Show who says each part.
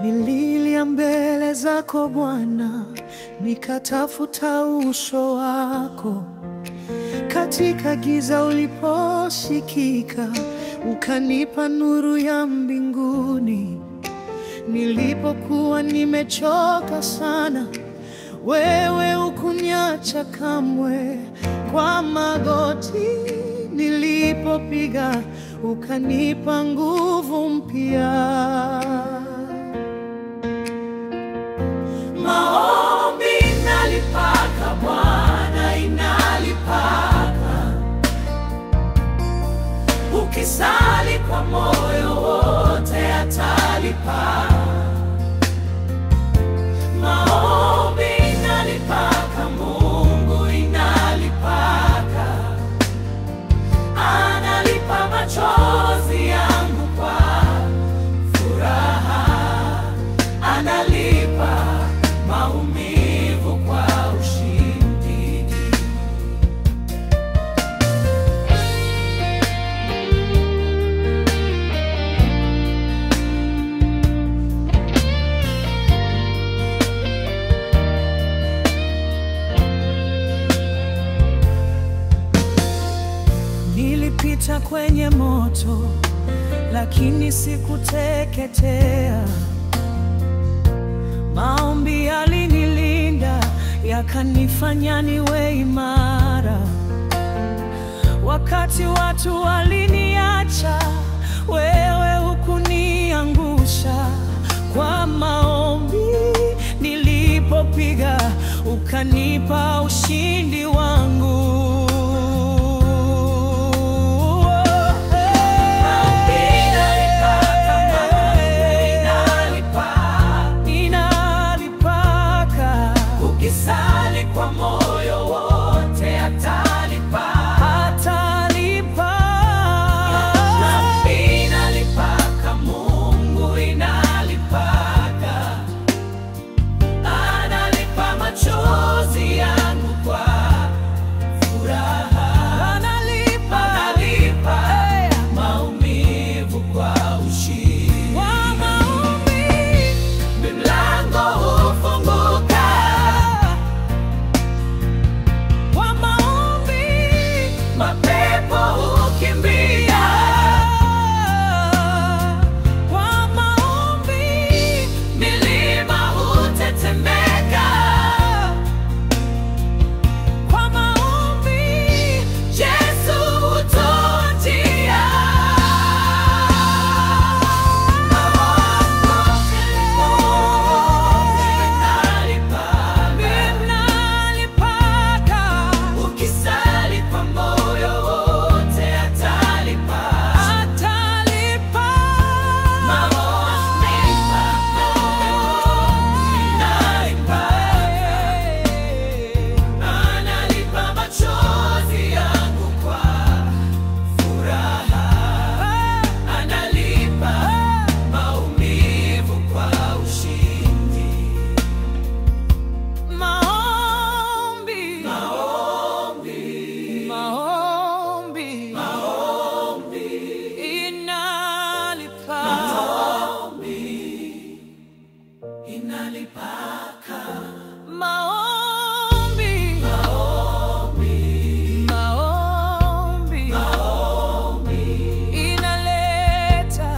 Speaker 1: Nililia mbele zako Bwana, nikatafuta uso wako. Katika giza uliposikika, ukanipa nuru ya mbinguni. Nilipokuwa nimechoka sana, wewe hukuniacha kamwe. Kwa magoti nilipopiga, ukanipa nguvu mpya. Maombi inalipaka Bwana, inalipaka. Ukisali kwa moyo wote atalipa. Maombi inalipaka Mungu, inalipaka. Analipa machozi yangu kwa furaha. Analipa maumivu kwa ushindi. Nilipita kwenye moto, lakini sikuteketea. Maombi yalinilinda, yakanifanya niwe imara. Wakati watu waliniacha, wewe hukuniangusha. Kwa maombi nilipopiga, ukanipa ushindi wangu. Ukisali kwa moyo wote atalipa. Atalipa. Maombi inalipaka Mungu, inalipaka. Analipa machozi yangu kwa furaha. Analipa. Analipa maumivu kwa ushindi. Kwa maombi milango hufunguka. Mapepo hukimbia. Kwa maombi milima hutetemeka. Kwa maombi Yesu hutoa njia. Inalipaka. Ukisali kwa moyo wote atalipa. Atalipa. Maombi inalipaka. Analipa machozi yangu kwa furaha. Analipa maumivu kwa ushindi. Maombi, maombi, maombi, maombi inalipa. Maombi inalipaka. Maombi, maombi, maombi, maombi inaleta